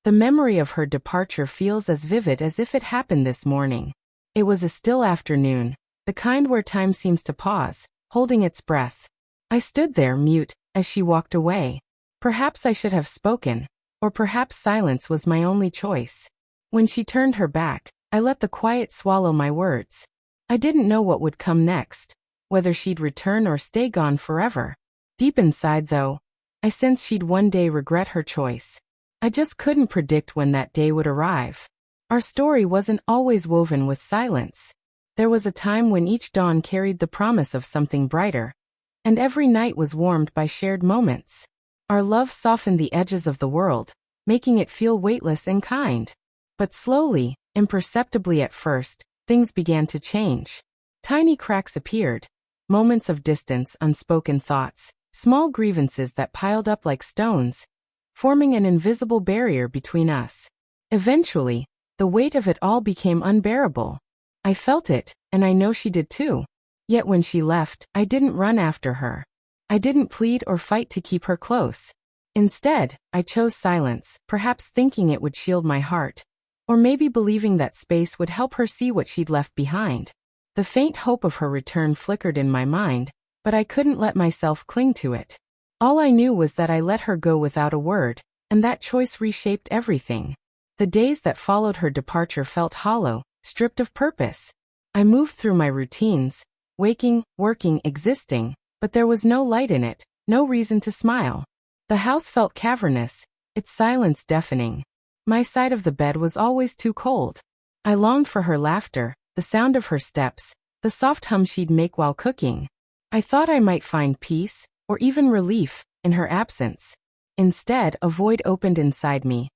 The memory of her departure feels as vivid as if it happened this morning. It was a still afternoon, the kind where time seems to pause, holding its breath. I stood there, mute, as she walked away. Perhaps I should have spoken, or perhaps silence was my only choice. When she turned her back, I let the quiet swallow my words. I didn't know what would come next, whether she'd return or stay gone forever. Deep inside, though, I sensed she'd one day regret her choice. I just couldn't predict when that day would arrive. Our story wasn't always woven with silence. There was a time when each dawn carried the promise of something brighter, and every night was warmed by shared moments. Our love softened the edges of the world, making it feel weightless and kind. But slowly, imperceptibly at first, things began to change. Tiny cracks appeared, moments of distance, unspoken thoughts, small grievances that piled up like stones, forming an invisible barrier between us. Eventually, the weight of it all became unbearable. I felt it, and I know she did too. Yet when she left, I didn't run after her. I didn't plead or fight to keep her close. Instead, I chose silence, perhaps thinking it would shield my heart, or maybe believing that space would help her see what she'd left behind. The faint hope of her return flickered in my mind, but I couldn't let myself cling to it. All I knew was that I let her go without a word, and that choice reshaped everything. The days that followed her departure felt hollow, stripped of purpose. I moved through my routines, waking, working, existing, but there was no light in it, no reason to smile. The house felt cavernous, its silence deafening. My side of the bed was always too cold. I longed for her laughter, the sound of her steps, the soft hum she'd make while cooking. I thought I might find peace, or even relief, in her absence. Instead, a void opened inside me,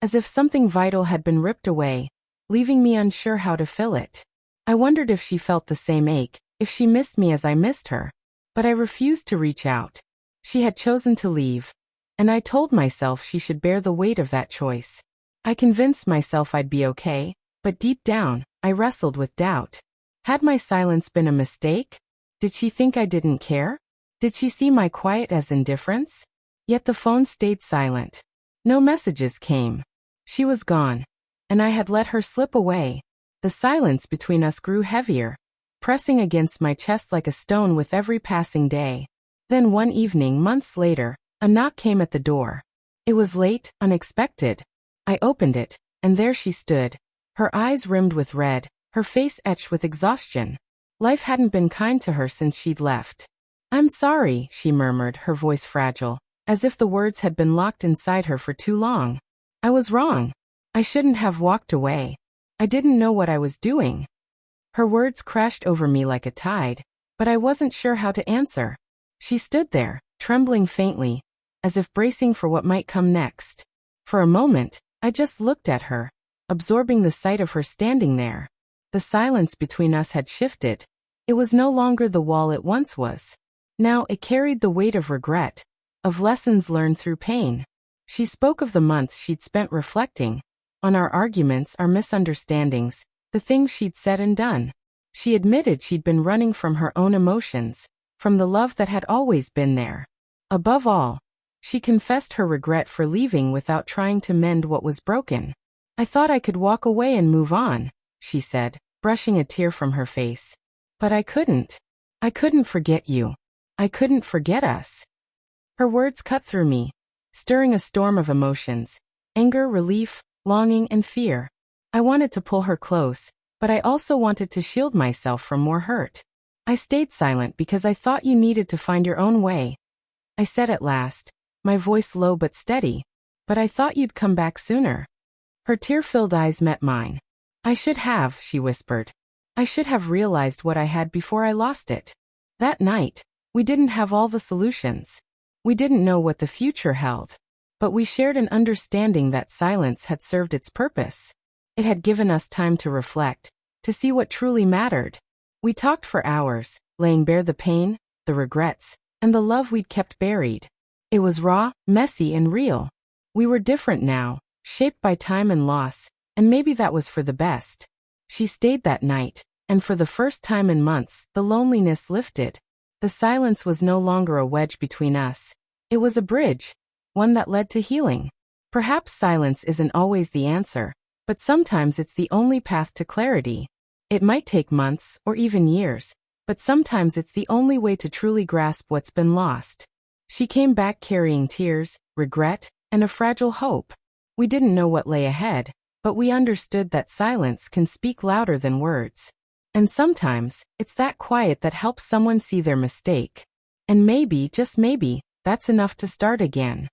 as if something vital had been ripped away, leaving me unsure how to fill it. I wondered if she felt the same ache, if she missed me as I missed her. But I refused to reach out. She had chosen to leave, and I told myself she should bear the weight of that choice. I convinced myself I'd be okay, but deep down, I wrestled with doubt. Had my silence been a mistake? Did she think I didn't care? Did she see my quiet as indifference? Yet the phone stayed silent. No messages came. She was gone, and I had let her slip away. The silence between us grew heavier, pressing against my chest like a stone with every passing day. Then one evening, months later, a knock came at the door. It was late, unexpected. I opened it, and there she stood, her eyes rimmed with red, her face etched with exhaustion. Life hadn't been kind to her since she'd left. "I'm sorry," she murmured, her voice fragile, as if the words had been locked inside her for too long. "I was wrong. I shouldn't have walked away. I didn't know what I was doing." Her words crashed over me like a tide, but I wasn't sure how to answer. She stood there, trembling faintly, as if bracing for what might come next. For a moment, I just looked at her, absorbing the sight of her standing there. The silence between us had shifted. It was no longer the wall it once was. Now it carried the weight of regret, of lessons learned through pain. She spoke of the months she'd spent reflecting on our arguments, our misunderstandings, the things she'd said and done. She admitted she'd been running from her own emotions, from the love that had always been there. Above all, she confessed her regret for leaving without trying to mend what was broken. "I thought I could walk away and move on," she said, brushing a tear from her face. "But I couldn't. I couldn't forget you. I couldn't forget us." Her words cut through me, stirring a storm of emotions, anger, relief, longing, and fear. I wanted to pull her close, but I also wanted to shield myself from more hurt. "I stayed silent because I thought you needed to find your own way," I said at last, my voice low but steady. "But I thought you'd come back sooner." Her tear-filled eyes met mine. "I should have," she whispered. "I should have realized what I had before I lost it." That night, we didn't have all the solutions. We didn't know what the future held. But we shared an understanding that silence had served its purpose. It had given us time to reflect, to see what truly mattered. We talked for hours, laying bare the pain, the regrets, and the love we'd kept buried. It was raw, messy, and real. We were different now, shaped by time and loss, and maybe that was for the best. She stayed that night, and for the first time in months, the loneliness lifted. The silence was no longer a wedge between us. It was a bridge, one that led to healing. Perhaps silence isn't always the answer, but sometimes it's the only path to clarity. It might take months or even years, but sometimes it's the only way to truly grasp what's been lost. She came back carrying tears, regret, and a fragile hope. We didn't know what lay ahead, but we understood that silence can speak louder than words. And sometimes, it's that quiet that helps someone see their mistake. And maybe, just maybe, that's enough to start again.